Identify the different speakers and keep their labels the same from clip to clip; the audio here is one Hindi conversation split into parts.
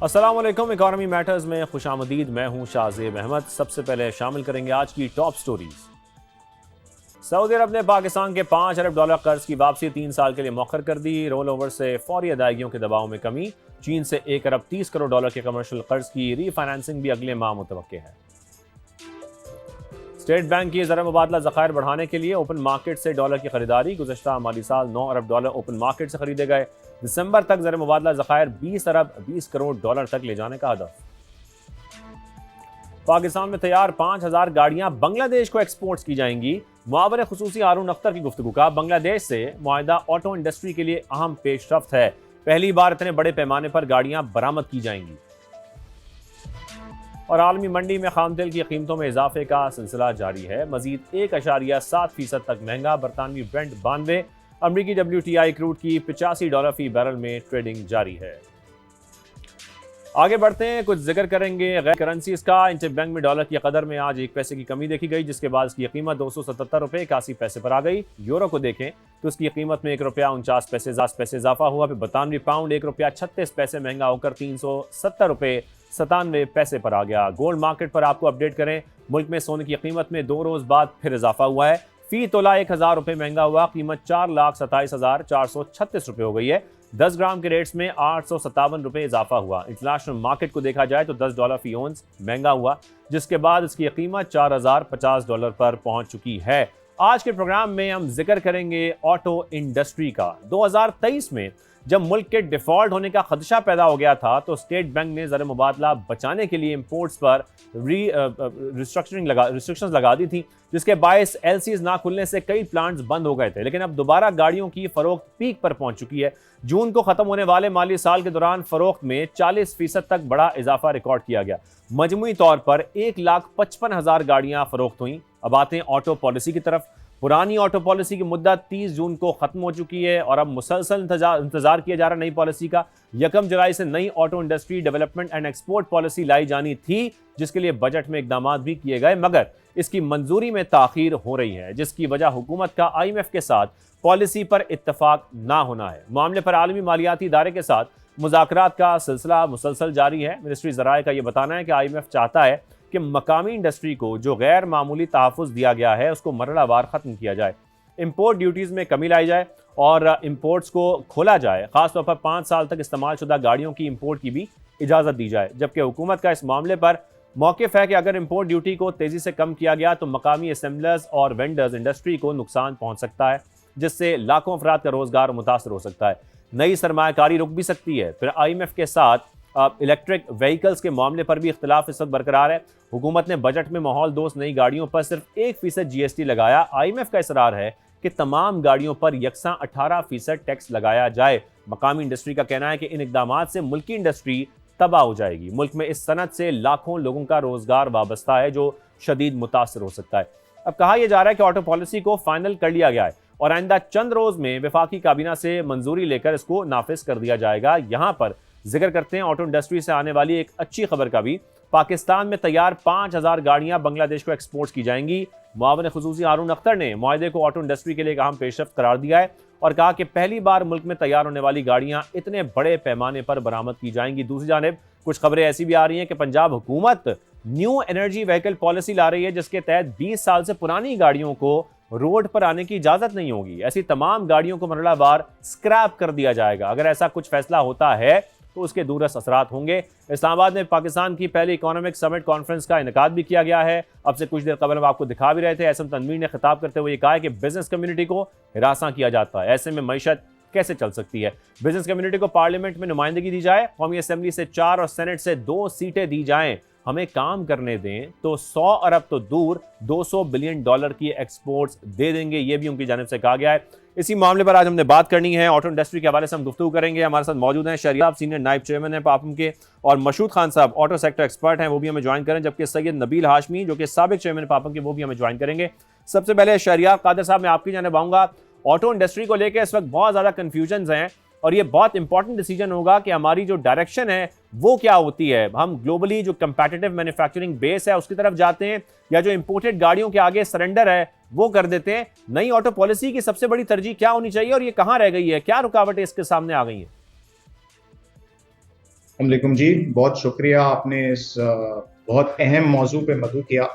Speaker 1: अस्सलाम वालेकुम। इकॉनमी मैटर्स में खुशामदीद। मैं हूं शाहजेब अहमद। सबसे पहले शामिल करेंगे आज की टॉप स्टोरीज। सऊदी अरब ने पाकिस्तान के $5 अरब कर्ज की वापसी 3 साल के लिए मौखर कर दी। रोल ओवर से फौरी अदायगियों के दबाव में कमी। चीन से $1 अरब 30 करोड़ के कमर्शियल कर्ज की रीफाइनेंसिंग भी अगले माह मुतवक्के है। स्टेट बैंक की ज़र मुबादला ज़खायर बढ़ाने के लिए ओपन मार्केट से डॉलर की खरीदारी। गुज़श्ता माली साल $9 अरब ओपन मार्केट से खरीदे गए। दिसंबर तक ज़र मुबादला ज़खायर $20 अरब 20 करोड़ तक ले जाने का हदफ। पाकिस्तान में तैयार 5,000 गाड़ियां बांग्लादेश को एक्सपोर्ट की जाएंगी। मुआवर खुसूसी हारून अख्तर की गुफ्तगू का। बांग्लादेश से मुआहिदा ऑटो इंडस्ट्री के लिए अहम पेशरफ्त है। पहली बार इतने बड़े पैमाने पर गाड़ियां बरामद की जाएंगी। और आलमी मंडी में खाम तेल की कीमतों में इजाफे का सिलसिला जारी है। मजीद 1.7% तक महंगा। बरतानवी ब्रेंट 92, अमरीकी WTI क्रूड की $85 फी बैरल में ट्रेडिंग जारी है। आगे बढ़ते हैं, कुछ जिक्र करेंगे गैर करेंसीज का। इंटरबैंक में डॉलर की कदर में आज 1 पैसे की कमी देखी गई, जिसके बाद इसकी कीमत $277.81 पर आ गई। यूरो को देखें तो इसकी कीमत में ₹1.49 इजाफा हुआ। फिर बरतानवी पाउंड ₹1.36 महंगा होकर $370.97 पर आ गया। गोल्ड मार्केट पर आपको अपडेट करें, मुल्क में सोने की कीमत में 2 रोज बाद फिर इजाफा हुआ है। फी तोला ₹1,000 महंगा हुआ। कीमत ₹4,27,436 हो गई है। 10 ग्राम के रेट्स में ₹857 इजाफा हुआ। इंटरनेशनल मार्केट को देखा जाए तो $10 फी ओंस महंगा हुआ, जिसके बाद इसकी कीमत $4,050 पर पहुंच चुकी है। आज के प्रोग्राम में हम जिक्र करेंगे ऑटो इंडस्ट्री का। 2023 में जब मुल्क के डिफॉल्ट होने का खदशा पैदा हो गया था तो स्टेट बैंक ने ज़र मुबादला बचाने के लिए इंपोर्ट्स पर रिस्ट्रिक्शंस लगा दी थी, जिसके बायस LCs ना खुलने से कई प्लांट्स बंद हो गए थे। लेकिन अब दोबारा गाड़ियों की फरोख्त पीक पर पहुंच चुकी है। जून को खत्म होने वाले माली साल के दौरान फरोख्त में 40% तक बड़ा इजाफा रिकॉर्ड किया गया। मजमूई तौर पर 1,55,000 गाड़ियां फरोख्त हुई। अब आते हैं ऑटो पॉलिसी की तरफ। पुरानी ऑटो पॉलिसी की मुद्दत 30 जून को खत्म हो चुकी है और अब मुसलसल इंतजार किया जा रहा है नई पॉलिसी का। 1 जुलाई से नई auto industry development and export policy लाई जानी थी, जिसके लिए बजट में इकदाम भी किए गए, मगर इसकी मंजूरी में ताखीर हो रही है, जिसकी वजह हुकूमत का IMF के साथ पॉलिसी पर इत्तफाक ना होना है। मामले पर आलमी मालियाती इदारे के साथ मुज़ाकरात का सिलसिला मुसलसल जारी है। मिनिस्ट्री ज़राए का यह बताना है कि IMF चाहता है कि मकामी इंडस्ट्री को जो गैर मामूली तहफ़्फ़ुज़ दिया गया है उसको मरहलावार ख़त्म किया जाए। इंपोर्ट ड्यूटीज़ में कमी लाई जाए और इंपोर्ट्स को खोला जाए। ख़ासतौर पर 5 साल तक इस्तेमाल शुदा गाड़ियों की इंपोर्ट की भी इजाज़त दी जाए। जबकि हुकूमत का इस मामले पर मौक़िफ़ है कि अगर इंपोर्ट ड्यूटी को तेज़ी से कम किया गया तो मकामी असेंबलर्स और वेंडर्स इंडस्ट्री को नुकसान पहुँच सकता है, जिससे लाखों अफराद का रोज़गार मुतासर हो सकता है। नई सरमायाकारी रुक भी सकती है। फिर IMF के साथ इलेक्ट्रिक व्हीकल्स के मामले पर भी इख्तिलाफ इस वक्त बरकरार है। हुकूमत ने बजट में माहौल दोस्त नई गाड़ियों पर सिर्फ 1% GST लगाया। IMF का इसरार है कि तमाम गाड़ियों पर यकसा 18% टैक्स लगाया जाए। मकामी इंडस्ट्री का कहना है कि इन इकदामात से मुल्की इंडस्ट्री तबाह हो जाएगी। मुल्क में इस सनत से लाखों लोगों का रोजगार वाबस्ता है, जो शदीद मुतासर हो सकता है। अब कहा यह जा रहा है कि ऑटो पॉलिसी को फाइनल कर लिया गया है और आइंदा चंद रोज में वफाकी काबीना से मंजूरी लेकर इसको नाफिज कर दिया जाएगा। यहाँ पर जिक्र करते हैं ऑटो इंडस्ट्री से आने वाली एक अच्छी खबर का भी। पाकिस्तान में तैयार 5,000 गाड़ियां बांग्लादेश को एक्सपोर्ट की जाएंगी। मुआवन खुसूसी हारून अख्तर ने मुआहदे को ऑटो इंडस्ट्री के लिए एक अहम पेशरफ्त करार दिया है और कहा कि पहली बार मुल्क में तैयार होने वाली गाड़ियां इतने बड़े पैमाने पर बरामद की जाएंगी। दूसरी जानिब कुछ खबरें ऐसी भी आ रही हैं कि पंजाब हुकूमत न्यू एनर्जी व्हीकल पॉलिसी ला रही है, जिसके तहत 20 साल से पुरानी गाड़ियों को रोड पर आने की इजाजत नहीं होगी। ऐसी तमाम गाड़ियों को मरहलावार स्क्रैप कर दिया जाएगा। अगर ऐसा कुछ फैसला होता है तो उसके दूरस्थ असरात होंगे। इस्लामाबाद में पाकिस्तान की पहली इकोनॉमिक समिट कॉन्फ्रेंस का इनेकाद भी किया गया है। अब से कुछ देर कबल हम आपको दिखा भी रहे थे। एसएम तनवीर ने खिताब करते हुए कहा है कि बिजनेस कम्युनिटी को हिरासा किया जाता है, ऐसे में मईशत कैसे चल सकती है। बिजनेस कम्युनिटी को पार्लियामेंट में नुमाइंदगी दी जाए, कौमी असेंबली से 4 और सेनेट से 2 सीटें दी जाएं, हमें काम करने दें तो 100 अरब तो दूर $200 बिलियन की एक्सपोर्ट्स दे देंगे। ये भी उनकी जानिब से कहा गया है। इसी मामले पर आज हमने बात करनी है। ऑटो इंडस्ट्री के हवाले से हम गुफ्तगू करेंगे। हमारे साथ मौजूद हैं शरिया साहब, सीनियर नायब चेयरमैन है पापम के, और मशहूद खान साहब ऑटो सेक्टर एक्सपर्ट हैं, वो भी हमें ज्वाइन करें। जबकि सैयद नबील हाशमी जो कि साबिक चेयरमैन पापम के, वो भी हमें ज्वाइन करेंगे। सबसे पहले शरिया कादर साहब, मैं आपकी जानिब आऊँगा। ऑटो इंडस्ट्री को लेकर इस वक्त बहुत ज़्यादा कन्फ्यूजन हैं और ये बहुत इंपॉर्टेंट डिसीजन होगा कि हमारी जो डायरेक्शन है वो क्या होती है। हम ग्लोबली जो कंपेटिटिव मैन्युफैक्चरिंग बेस है उसकी तरफ जाते हैं या जो इंपोर्टेड गाड़ियों के आगे सरेंडर है वो कर देते हैं। नई ऑटो पॉलिसी की सबसे बड़ी तरजीह क्या होनी चाहिए और ये कहां रह गई है, क्या रुकावटें इसके सामने आ गई हैं?
Speaker 2: वालेकुम जी, बहुत शुक्रिया आपने इस बहुत अहम मौजू पे मदू किया।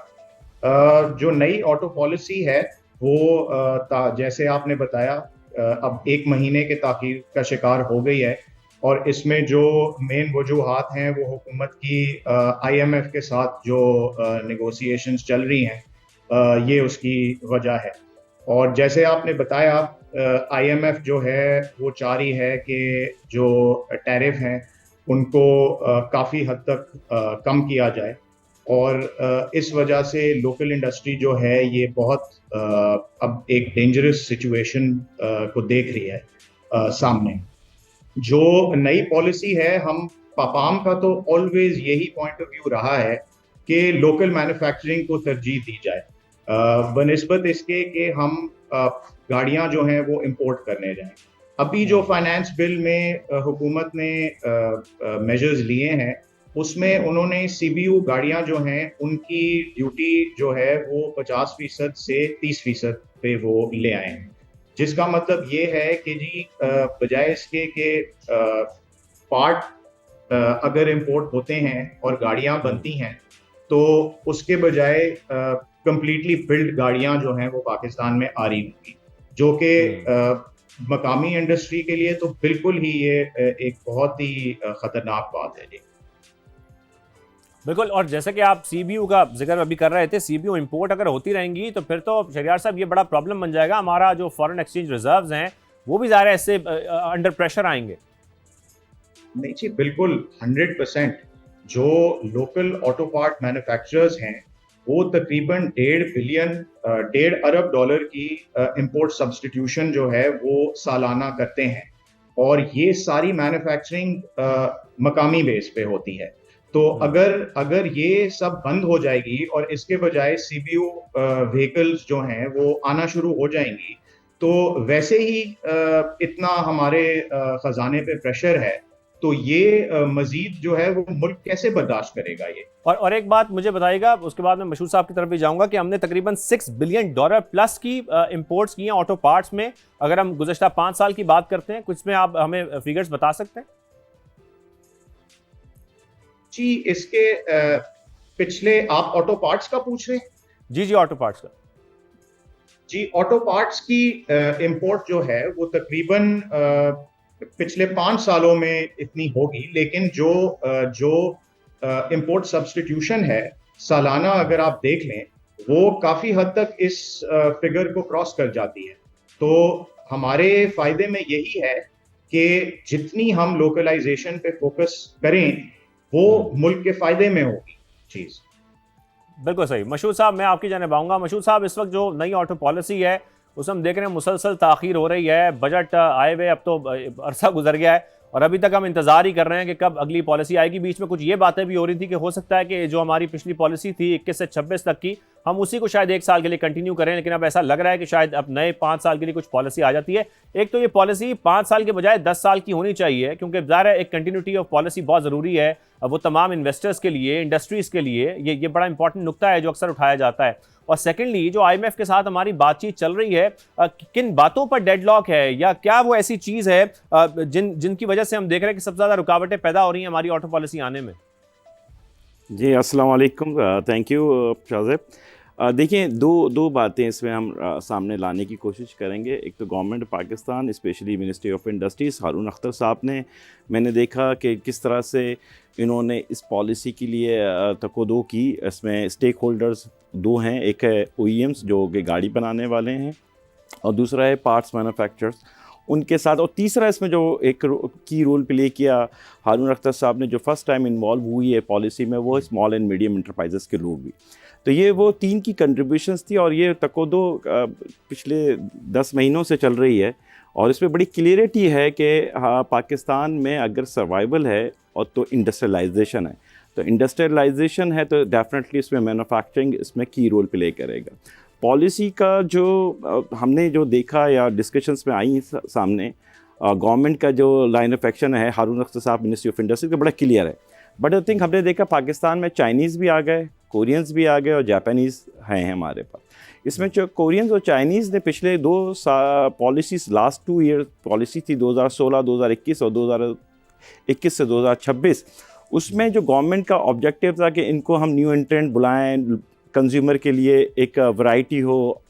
Speaker 2: जो नई ऑटो पॉलिसी है वो जैसे आपने बताया अब 1 महीने के ताख़ीर का शिकार हो गई है। और इसमें जो मेन वजूहात हैं वो हुकूमत की आईएमएफ के साथ जो नेगोशिएशंस चल रही हैं, ये उसकी वजह है। और जैसे आपने बताया, आईएमएफ जो है वो चाह रही है कि जो टैरिफ हैं उनको काफ़ी हद तक कम किया जाए। और इस वजह से लोकल इंडस्ट्री जो है ये बहुत अब एक डेंजरस सिचुएशन को देख रही है सामने। जो नई पॉलिसी है, हम पापाम का तो ऑलवेज यही पॉइंट ऑफ व्यू रहा है कि लोकल मैन्युफैक्चरिंग को तरजीह दी जाए बनिस्बत इसके कि हम गाड़ियां जो हैं वो इंपोर्ट करने जाएं। अभी जो फाइनेंस बिल में हुकूमत ने मेजर्स लिए हैं, उसमें उन्होंने सीबीयू गाड़ियां जो हैं उनकी ड्यूटी जो है वो 50% से 30% पे वो ले आए हैं। जिसका मतलब ये है कि जी बजाय इसके कि पार्ट अगर इंपोर्ट होते हैं और गाड़ियां बनती हैं, तो उसके बजाय कंप्लीटली बिल्ड गाड़ियां जो हैं वो पाकिस्तान में आ रही होंगी, जो कि मकामी इंडस्ट्री के लिए तो बिल्कुल ही ये एक बहुत ही खतरनाक बात है जी।
Speaker 1: बिल्कुल। और जैसे कि आप सीबीयू का जिक्र अभी कर रहे थे, सीबीयू इंपोर्ट अगर होती रहेंगी तो फिर तो शहरियार साहब ये बड़ा प्रॉब्लम बन जाएगा। हमारा जो फॉरेन एक्सचेंज रिजर्व्स हैं वो भी ज़ाहिर है इससे अंडर प्रेशर आएंगे।
Speaker 2: नहीं जी, बिल्कुल 100%। जो लोकल ऑटो पार्ट मैन्युफैक्चरर्स हैं वो तकरीबन 1.5 अरब डॉलर की इंपोर्ट सब्सटीट्यूशन जो है वो सालाना करते हैं। और ये सारी मैन्युफैक्चरिंग मकामी बेस पे होती है। तो अगर ये सब बंद हो जाएगी और इसके बजाय सीबीयू व्हीकल्स जो हैं वो आना शुरू हो जाएंगी, तो वैसे ही इतना हमारे खजाने पे प्रेशर है, तो ये मजीद जो है वो मुल्क कैसे बर्दाश्त करेगा ये।
Speaker 1: और एक बात मुझे बताइएगा, उसके बाद मैं मशहूर साहब की तरफ भी जाऊंगा, कि हमने तकरीबन $6 बिलियन प्लस की इंपोर्ट्स की हैं ऑटो पार्ट्स में। अगर हम गुज़श्ता 5 साल की बात करते हैं, कुछ में आप हमें फिगर्स बता सकते हैं?
Speaker 2: जी, इसके पिछले आप ऑटो पार्ट्स का पूछ रहे हैं?
Speaker 1: जी जी, ऑटो पार्ट्स का।
Speaker 2: जी, ऑटो पार्ट्स की इंपोर्ट जो है वो तकरीबन पिछले 5 सालों में इतनी होगी, लेकिन जो इंपोर्ट सब्सटीट्यूशन है सालाना अगर आप देख लें, वो काफी हद तक इस फिगर को क्रॉस कर जाती है। तो हमारे फायदे में यही है कि जितनी हम लोकलाइजेशन पे फोकस करें वो मुल्क के फायदे में होगी चीज।
Speaker 1: बिल्कुल सही। मशहूर साहब, मैं आपकी जानिब आऊँगा। मशहूर साहब, इस वक्त जो नई ऑटो पॉलिसी है उसमें हम देख रहे हैं मुसलसल ताख़ीर हो रही है। बजट आए हुए अब तो अरसा गुजर गया है और अभी तक हम इंतज़ार ही कर रहे हैं कि कब अगली पॉलिसी आएगी। बीच में कुछ ये बातें भी हो रही थी कि हो सकता है कि जो हमारी पिछली पॉलिसी थी 21 से 26 तक की, हम उसी को शायद 1 साल के लिए कंटिन्यू करें, लेकिन अब ऐसा लग रहा है कि शायद अब नए 5 साल के लिए कुछ पॉलिसी आ जाती है। एक तो ये पॉलिसी 5 साल के बजाय 10 साल की होनी चाहिए, क्योंकि ज़ाहिर है एक कंटिन्यूटी ऑफ पॉलिसी बहुत ज़रूरी है। वो तमाम इन्वेस्टर्स के लिए, इंडस्ट्रीज़ के लिए ये बड़ा इंपॉर्टेंट नुक्ता है जो अक्सर उठाया जाता है। और सेकेंडली, जो आईएमएफ के साथ हमारी बातचीत चल रही है, किन बातों पर डेडलॉक है, या क्या वो ऐसी चीज़ है जिनकी वजह से हम देख रहे हैं कि सबसे ज़्यादा रुकावटें पैदा हो रही हैं हमारी ऑटो पॉलिसी आने में?
Speaker 3: जी, अस्सलाम वालेकुम। Thank you Shahzeb. देखिए, दो बातें इसमें हम सामने लाने की कोशिश करेंगे। एक तो government Pakistan, specially ministry of industries, Haroon Akhtar sahab ने, मैंने देखा कि किस तरह से इन्होंने इस पॉलिसी के लिए तकोदो की। इसमें स्टेक होल्डर्स 2 हैं, एक है OEMs जो कि गाड़ी बनाने वाले हैं, और दूसरा है पार्ट्स मैन्युफैक्चरर्स उनके साथ। और तीसरा इसमें जो एक की रोल प्ले किया हारून अख्तर साहब ने, जो फर्स्ट टाइम इन्वॉल्व हुई है पॉलिसी में, वो स्मॉल एंड मीडियम इंटरप्राइजेस के लोग भी। तो ये वो 3 की कंट्रीब्यूशंस थी, और ये तकोदो पिछले 10 महीनों से चल रही है। और इसमें बड़ी क्लियरिटी है कि हाँ, पाकिस्तान में अगर सर्वाइवल है और तो इंडस्ट्रियलाइजेशन है, तो इंडस्ट्रियलाइजेशन है तो डेफिनेटली इसमें मैन्युफैक्चरिंग इसमें की रोल प्ले करेगा। पॉलिसी का जो हमने जो देखा या डिस्कशंस में आई सामने, गवर्नमेंट का जो लाइन ऑफ एक्शन है, हारून अख्तर साहब मिनिस्ट्री ऑफ इंडस्ट्री का बड़ा क्लियर है। बट आई थिंक हमने देखा पाकिस्तान में चाइनीज़ भी आ गए, कोरियंस भी आ गए, और जापानीज़ हैं हमारे पास। इसमें जो कोरियंस और चाइनीज़ ने पिछले 2 पॉलिसीज़, लास्ट 2 ईयर पॉलिसी थी 2016, 2021 और 2021 से 2026, उसमें जो गवर्नमेंट का ऑब्जेक्टिव था कि इनको हम न्यू एंट्रेंट बुलाएं, कंज्यूमर के लिए एक वैरायटी हो,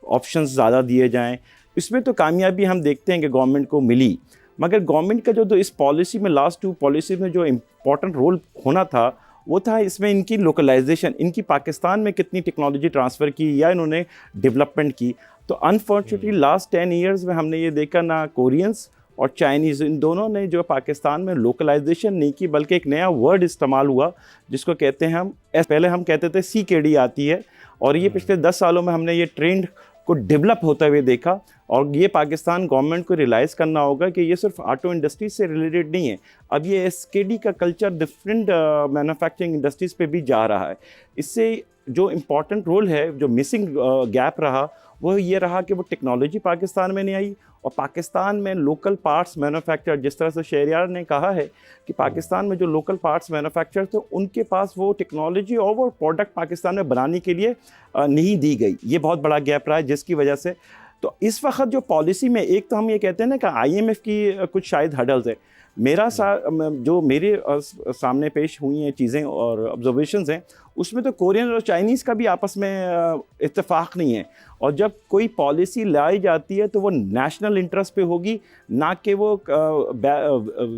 Speaker 3: ऑप्शंस ज़्यादा दिए जाएं, इसमें तो कामयाबी हम देखते हैं कि गवर्नमेंट को मिली। मगर गवर्नमेंट का जो तो इस पॉलिसी में, लास्ट 2 पॉलिसी में जो इम्पोर्टेंट रोल होना था वो था इसमें इनकी लोकलाइजेशन, इनकी पाकिस्तान में कितनी टेक्नोलॉजी ट्रांसफ़र की या इन्होंने डेवलपमेंट की। तो अनफॉर्चुनेटली लास्ट 10 ईयर्स में हमने ये देखा ना कोरियंस और चाइनीज़, इन दोनों ने जो पाकिस्तान में लोकलाइजेशन नहीं की, बल्कि एक नया वर्ड इस्तेमाल हुआ जिसको कहते हैं हम, पहले हम कहते थे CKD आती है, और ये पिछले 10 सालों में हमने ये ट्रेंड को डेवलप होते हुए देखा। और ये पाकिस्तान गवर्नमेंट को रियलाइज़ करना होगा कि ये सिर्फ ऑटो इंडस्ट्री से रिलेटेड नहीं है, अब ये SKD का कल्चर डिफरेंट मैन्युफैक्चरिंग इंडस्ट्रीज़ पे भी जा रहा है। इससे जो इम्पॉर्टेंट रोल है, जो मिसिंग गैप रहा, वो ये रहा कि वो टेक्नोलॉजी पाकिस्तान में नहीं आई, और पाकिस्तान में लोकल पार्ट्स मैन्युफैक्चर, जिस तरह से शहरियार ने कहा है कि पाकिस्तान में जो लोकल पार्ट्स मैन्युफैक्चर थे उनके पास वो टेक्नोलॉजी और वो प्रोडक्ट पाकिस्तान में बनाने के लिए नहीं दी गई। ये बहुत बड़ा गैप रहा है, जिसकी वजह से तो इस वक्त जो पॉलिसी में, एक तो हम ये कहते हैं ना कि IMF की कुछ शायद हडल्स है, जो मेरे सामने पेश हुई हैं चीज़ें और ऑब्जर्वेशंस हैं, उसमें तो कोरियन और चाइनीज़ का भी आपस में इत्तेफाक नहीं है। और जब कोई पॉलिसी लाई जाती है तो वो नेशनल इंटरेस्ट पे होगी, ना कि वो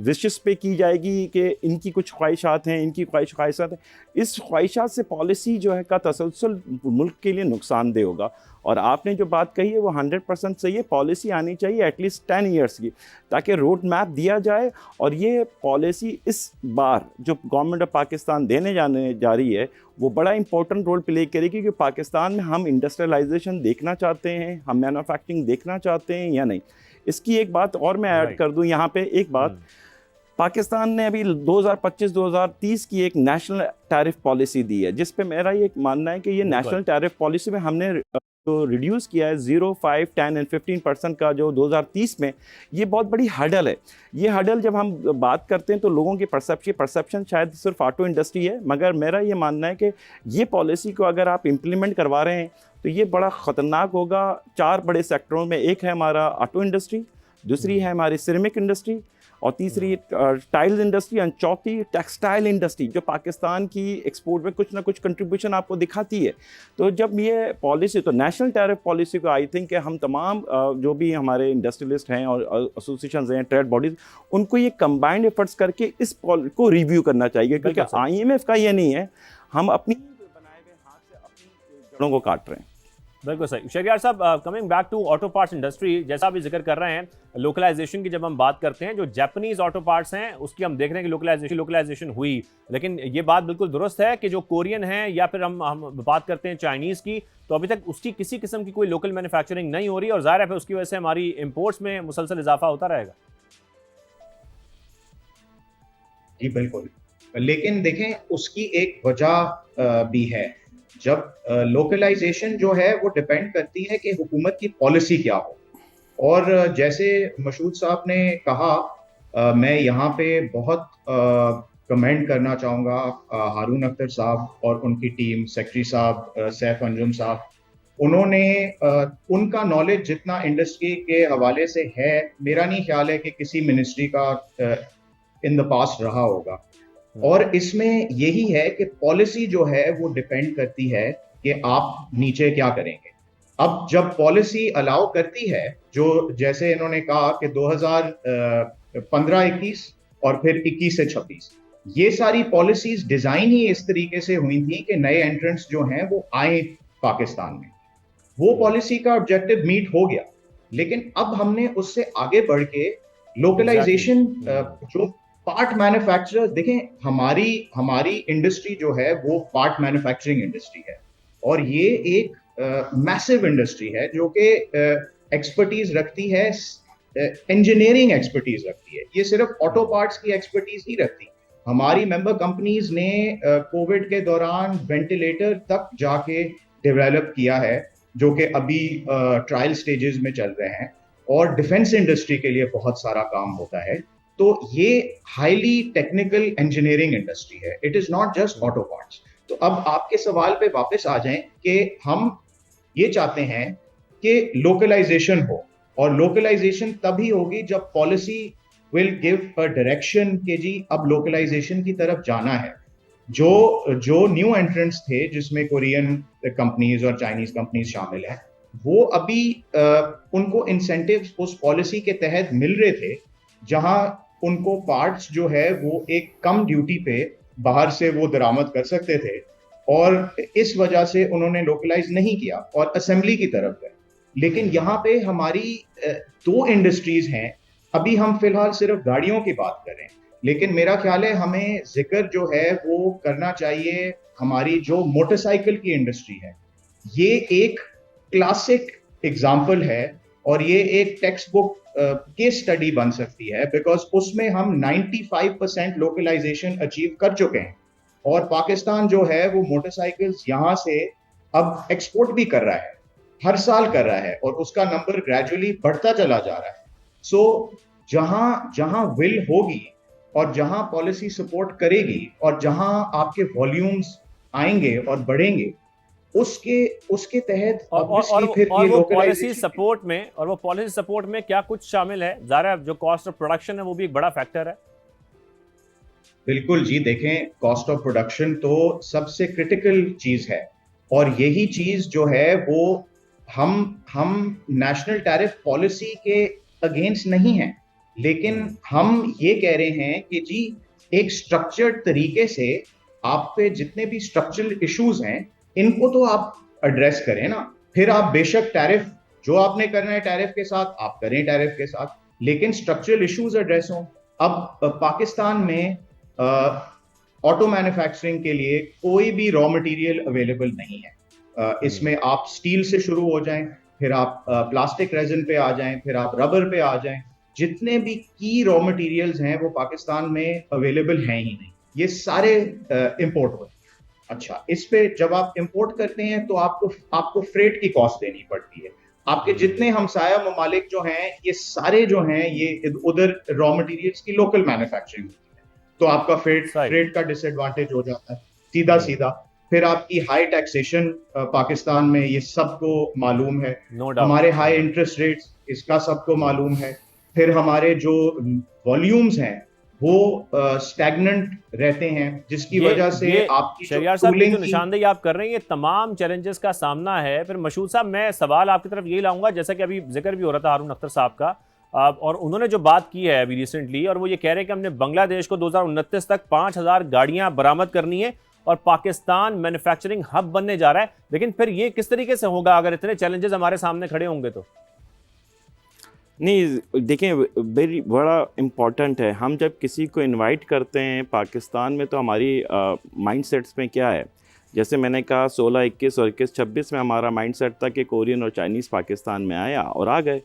Speaker 3: विशेस पे की जाएगी कि इनकी कुछ ख्वाहिशात हैं, इनकी ख्वाहिशात हैं। इस ख्वाहिशात से पॉलिसी जो है का तसलसल मुल्क के लिए नुकसानदेह होगा। और आपने जो बात कही है वो 100% सही है, पॉलिसी आनी चाहिए एटलीस्ट 10 ईयर्स की, ताकि रोड मैप दिया जाए। और ये पॉलिसी इस बार जो गवर्नमेंट ऑफ पाकिस्तान देने जा रही है वो बड़ा इंपॉर्टेंट रोल प्ले करेगी कि पाकिस्तान में हम इंडस्ट्रियलाइजेशन देखना चाहते हैं, हम मैन्युफैक्चरिंग देखना चाहते हैं या नहीं। इसकी एक बात और मैं ऐड कर दूं यहाँ पे, एक बात, पाकिस्तान ने अभी 2025-2030 की एक नेशनल टैरिफ पॉलिसी दी है, जिस पे मेरा ये मानना है कि ये नेशनल टैरिफ पॉलिसी में हमने तो रिड्यूस किया है 0, 5, 10 एंड 15% का जो 2030 में, ये बहुत बड़ी हर्डल है। ये हर्डल जब हम बात करते हैं तो लोगों की परसेप्शन शायद सिर्फ ऑटो इंडस्ट्री है, मगर मेरा ये मानना है कि ये पॉलिसी को अगर आप इम्प्लीमेंट करवा रहे हैं तो ये बड़ा ख़तरनाक होगा 4 बड़े सेक्टरों में। एक है हमारा ऑटो इंडस्ट्री, दूसरी है हमारी सिरेमिक इंडस्ट्री, और तीसरी टाइल्स इंडस्ट्री, और चौथी टेक्सटाइल इंडस्ट्री, जो पाकिस्तान की एक्सपोर्ट में कुछ ना कुछ कंट्रीब्यूशन आपको दिखाती है। तो जब ये पॉलिसी, तो नेशनल टैरिफ पॉलिसी को आई थिंक हम तमाम जो भी हमारे इंडस्ट्रियलिस्ट हैं और एसोसिएशंस हैं, ट्रेड बॉडीज़, उनको ये कंबाइंड एफर्ट्स करके इस को रिव्यू करना चाहिए, क्योंकि IMF का ये नहीं है, हम अपनी बनाए हुए हाथ से अपनी जड़ों को काट रहे हैं।
Speaker 1: बिल्कुल सही। शहरियार साहब, coming back to auto parts industry, जैसा आप जिक्र कर रहे हैं लोकलाइजेशन की, जब हम बात करते हैं जो जापानीज ऑटो पार्ट्स हैं उसकी हम देख रहे हैं कि लोकलाइजेशन हुई, लेकिन ये बात बिल्कुल दुरुस्त है कि जो कोरियन है या फिर हम बात करते हैं चाइनीज़ की, तो अभी तक उसकी किसी किस्म की कोई लोकल मैन्युफैक्चरिंग नहीं हो रही, और ज़ाहिर है फिर उसकी वजह से हमारी इम्पोर्ट्स में मुसलसल इजाफा होता रहेगा।
Speaker 2: जी बिल्कुल, लेकिन देखें उसकी एक वजह भी है। जब लोकलाइजेशन जो है वो डिपेंड करती है कि हुकूमत की पॉलिसी क्या हो। और जैसे मशहूद साहब ने कहा, मैं यहाँ पे बहुत कमेंट करना चाहूँगा हारून अख्तर साहब और उनकी टीम, सेक्रेटरी साहब सैफ अंजुम साहब, उन्होंने उनका नॉलेज जितना इंडस्ट्री के हवाले से है, मेरा नहीं ख्याल है कि किसी मिनिस्ट्री का इन द पास्ट रहा होगा। और इसमें यही है कि पॉलिसी जो है वो डिपेंड करती है कि आप नीचे क्या करेंगे। अब जब पॉलिसी अलाउ करती है, जो जैसे इन्होंने कहा कि 2015-21 और फिर 21 से 26, ये सारी पॉलिसीज डिजाइन ही इस तरीके से हुई थी कि नए एंट्रेंट्स जो हैं वो आए पाकिस्तान में। वो पॉलिसी का ऑब्जेक्टिव मीट हो गया, लेकिन अब हमने उससे आगे बढ़ के लोकलाइजेशन, जो पार्ट मैन्युफैक्चरर्स, देखें हमारी इंडस्ट्री जो है वो पार्ट मैन्युफैक्चरिंग इंडस्ट्री है, और ये एक मैसिव इंडस्ट्री है जो कि एक्सपर्टीज रखती है, इंजीनियरिंग एक्सपर्टीज रखती है। ये सिर्फ ऑटो पार्ट्स की एक्सपर्टीज नहीं रखती। हमारी मेंबर कंपनीज ने कोविड के दौरान वेंटिलेटर तक जाके डेवलप किया है, जो कि अभी ट्रायल स्टेजेस में चल रहे हैं, और डिफेंस इंडस्ट्री के लिए बहुत सारा काम होता है। तो ये हाईली टेक्निकल इंजीनियरिंग इंडस्ट्री है, it is not just auto parts. तो अब आपके सवाल पे वापस आ जाएं कि हम ये चाहते हैं कि लोकलाइजेशन हो, और लोकलाइजेशन तभी होगी जब policy will give a direction कि जी अब लोकलाइजेशन की तरफ जाना है। जो न्यू एंट्रेंट्स थे जिसमें कोरियन कंपनीज और चाइनीज कंपनीज शामिल हैं, वो अभी उनको इंसेंटिव्स उस पॉलिसी के तहत मिल रहे थे जहां उनको पार्ट्स जो है वो एक कम ड्यूटी पे बाहर से वो दरामद कर सकते थे, और इस वजह से उन्होंने लोकलाइज नहीं किया और असेंबली की तरफ गए। लेकिन यहाँ पे हमारी दो इंडस्ट्रीज हैं। अभी हम फिलहाल सिर्फ गाड़ियों की बात कर रहे हैं, लेकिन मेरा ख्याल है हमें जिक्र जो है वो करना चाहिए हमारी जो मोटरसाइकिल की इंडस्ट्री है। ये एक क्लासिक एग्जाम्पल है और ये एक टेक्स्ट बुक केस स्टडी बन सकती है, बिकॉज उसमें हम 95% लोकलाइजेशन अचीव कर चुके हैं और पाकिस्तान जो है वो मोटरसाइकिल्स यहाँ से अब एक्सपोर्ट भी कर रहा है, हर साल कर रहा है, और उसका नंबर ग्रेजुअली बढ़ता चला जा रहा है। सो जहां जहां विल होगी और जहां पॉलिसी सपोर्ट करेगी और जहां आपके वॉल्यूम्स आएंगे और बढ़ेंगे, उसके उसके तहत
Speaker 1: और
Speaker 2: फिर
Speaker 1: और
Speaker 2: ये
Speaker 1: वो पॉलिसी
Speaker 2: लोकलाइजेशन
Speaker 1: सपोर्ट में क्या कुछ शामिल है? ज़ाहिर है जो कॉस्ट ऑफ प्रोडक्शन है वो भी एक बड़ा फैक्टर है।
Speaker 2: बिल्कुल जी, देखें कॉस्ट ऑफ प्रोडक्शन तो सबसे क्रिटिकल चीज है, और यही चीज जो है वो हम नेशनल टैरिफ पॉलिसी के अगेंस्ट नहीं हैं, लेकिन हम ये कह रहे हैं कि जी एक स्ट्रक्चर्ड तरीके से आप पे जितने भी स्ट्रक्चरल इश्यूज हैं इनको तो आप एड्रेस करें ना। फिर आप बेशक टैरिफ जो आपने करना है टैरिफ के साथ आप करें टैरिफ के साथ, लेकिन स्ट्रक्चरल इश्यूज एड्रेस हों। अब पाकिस्तान में ऑटो मैन्युफैक्चरिंग के लिए कोई भी रॉ मटेरियल अवेलेबल नहीं है। इसमें आप स्टील से शुरू हो जाएं, फिर आप प्लास्टिक रेजिन पे आ जाएं, फिर आप रबर पे आ जाएं, जितने भी की रॉ मटेरियल्स हैं वो पाकिस्तान में अवेलेबल हैं ही नहीं, ये सारे इंपोर्ट होते हैं। अच्छा, इस पे जब आप इंपोर्ट करते हैं तो आपको फ्रेट की कॉस्ट देनी पड़ती है। आपके जितने हमसाया ममालिक जो हैं ये सारे जो हैं ये उधर रॉ मटेरियल्स की लोकल मैन्युफैक्चरिंग होती है, तो आपका फ्रेट का डिसएडवांटेज हो जाता है सीधा सीधा। फिर आपकी हाई टैक्सेशन पाकिस्तान में, ये सबको मालूम है। हमारे हाई इंटरेस्ट रेट्स, इसका सबको मालूम है। फिर हमारे जो वॉल्यूम्स हैं वो स्टैग्नेंट रहते हैं, जिसकी वजह से आपकी
Speaker 1: शहरियार साहब जो निशानदेही आप कर रहे हैं ये तमाम चैलेंजेस का सामना है। फिर मशहूद साहब मैं सवाल आपकी तरफ यही लाऊंगा, जैसा कि अभी जिक्र भी हो रहा था हारून अख्तर साहब का, और उन्होंने जो बात की है अभी रिसेंटली, और वो ये कह रहे हैं कि हमने बांग्लादेश को 2029 तक 5000 गाड़ियां बरामद करनी है और पाकिस्तान मैन्युफैक्चरिंग हब बनने जा रहा है। लेकिन फिर ये किस तरीके से होगा अगर इतने चैलेंजेस हमारे सामने खड़े होंगे तो?
Speaker 3: नहीं, देखें वेरी बड़ा इम्पॉर्टेंट है। हम जब किसी को इनवाइट करते हैं पाकिस्तान में तो हमारी माइंडसेट्स में क्या है, जैसे मैंने कहा 16, 21 और 21, 26 में हमारा माइंडसेट था कि कोरियन और चाइनीज़ पाकिस्तान में आया और आ गए,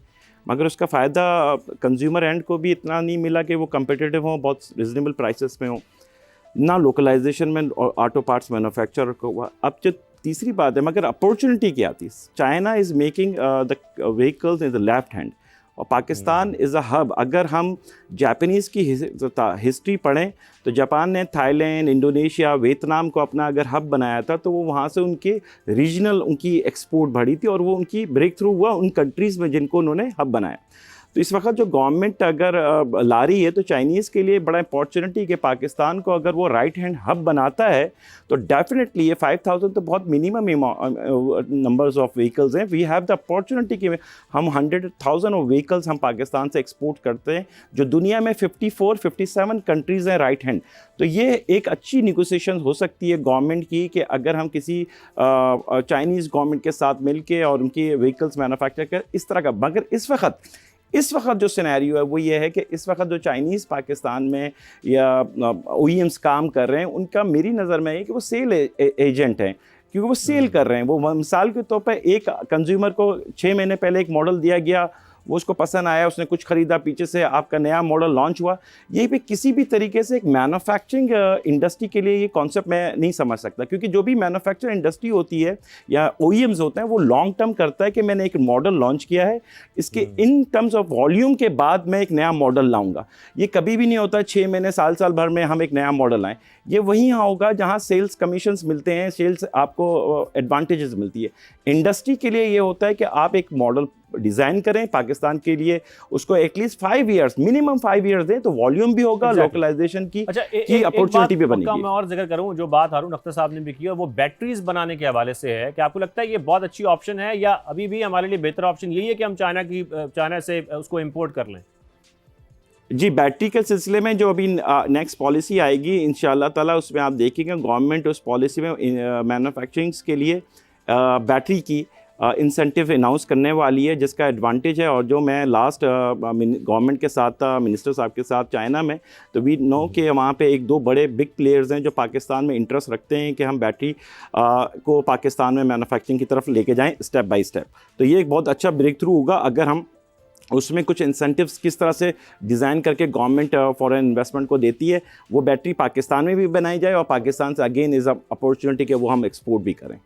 Speaker 3: मगर उसका फ़ायदा कंज्यूमर एंड को भी इतना नहीं मिला कि वो कम्पिटिटिव हों, बहुत रिजनेबल प्राइसेस में हों, ना लोकलाइजेशन में ऑटो पार्ट्स मैन्युफैक्चर को हुआ। अब जो तीसरी बात है, मगर अपॉर्चुनिटी क्या थी? China is making the vehicles in the left hand और पाकिस्तान इज़ अ हब। अगर हम जापानीज़ की हिस्ट्री पढ़ें तो जापान ने थाईलैंड, इंडोनेशिया, वियतनाम को अपना अगर हब बनाया था तो वो वहाँ से उनके रीजनल उनकी एक्सपोर्ट बढ़ी थी और वो उनकी ब्रेक थ्रू हुआ उन कंट्रीज़ में जिनको उन्होंने हब बनाया। तो इस वक्त जो गवर्नमेंट अगर ला रही है तो चाइनीज़ के लिए बड़ा अपॉर्चुनिटी कि पाकिस्तान को अगर वो राइट हैंड हब बनाता है तो डेफिनेटली ये 5000 तो बहुत मिनिमम नंबर्स ऑफ व्हीकल्स हैं। वी हैव द अपॉर्चुनिटी कि हम 100,000 ऑफ व्हीकल्स हम पाकिस्तान से एक्सपोर्ट करते हैं, जो दुनिया में 54-57 कंट्रीज़ हैं राइट हैंड। तो ये एक अच्छी निगोसिएशन हो सकती है गवर्नमेंट की कि अगर हम किसी चाइनीज़ गवर्नमेंट के साथ मिल के और उनकी व्हीकल्स मैन्युफैक्चर कर इस तरह का। मगर इस वक्त जो सिनेरियो है वो ये है कि इस वक्त जो चाइनीज़ पाकिस्तान में या OEMs काम कर रहे हैं उनका मेरी नज़र में है कि वो सेल एजेंट हैं, क्योंकि वो सेल कर रहे हैं। वो मिसाल के तौर पे एक कंज्यूमर को 6 महीने पहले एक मॉडल दिया गया, वो उसको पसंद आया, उसने कुछ ख़रीदा, पीछे से आपका नया मॉडल लॉन्च हुआ। ये भी किसी भी तरीके से एक मैन्युफैक्चरिंग इंडस्ट्री के लिए ये कॉन्सेप्ट मैं नहीं समझ सकता, क्योंकि जो भी मैन्युफैक्चरिंग इंडस्ट्री होती है या OEMs होते हैं वो लॉन्ग टर्म करता है कि मैंने एक मॉडल लॉन्च किया है, इसके इन टर्म्स ऑफ वॉल्यूम के बाद मैं एक नया मॉडल लाऊंगा। ये कभी भी नहीं होता 6 महीने साल भर में हम एक नया मॉडल लाएँ। ये वहीं होगा जहाँ सेल्स कमीशंस मिलते हैं, सेल्स आपको एडवांटेजेस मिलती है। इंडस्ट्री के लिए ये होता है कि आप एक मॉडल डिज़ाइन करें पाकिस्तान के लिए, उसको एटलीस्ट 5 ईयर्स, मिनिमम 5 ईयर्स दें, तो वॉल्यूम भी होगा, लोकलाइजेशन की अपॉर्चुनिटी भी बनेगी।
Speaker 1: मैं और जिक्र करूं, जो बात हारून अख्तर साहब ने भी की, और वो बैटरीज बनाने के हवाले से है कि आपको लगता है ये बहुत अच्छी ऑप्शन है, या अभी भी हमारे लिए बेहतर ऑप्शन यही है कि हम चाइना से उसको इंपोर्ट कर लें?
Speaker 3: जी, बैटरी के सिलसिले में जो अभी नेक्स्ट पॉलिसी आएगी इंशाअल्लाह ताला, उसमें आप देखेंगे गवर्नमेंट उस पॉलिसी में मैन्युफैक्चरिंग्स के लिए बैटरी की इंसेंटिव अनाउंस करने वाली है, जिसका एडवांटेज है। और जो मैं लास्ट गवर्नमेंट के साथ था, मिनिस्टर साहब के साथ चाइना में, तो वी नो कि वहाँ पे एक दो बड़े बिग प्लेयर्स हैं जो पाकिस्तान में इंटरेस्ट रखते हैं कि हम बैटरी को पाकिस्तान में मैन्युफैक्चरिंग की तरफ लेके जाएं स्टेप बाय स्टेप। तो ये एक बहुत अच्छा ब्रेक थ्रू होगा अगर हम उसमें कुछ इंसेंटिव्स किस तरह से डिज़ाइन करके गवर्नमेंट फॉरेन इन्वेस्टमेंट को देती है, वो बैटरी पाकिस्तान में भी बनाई जाए और पाकिस्तान से अगेन इज़ अ अपॉर्चुनिटी कि वो हम एक्सपोर्ट भी करें।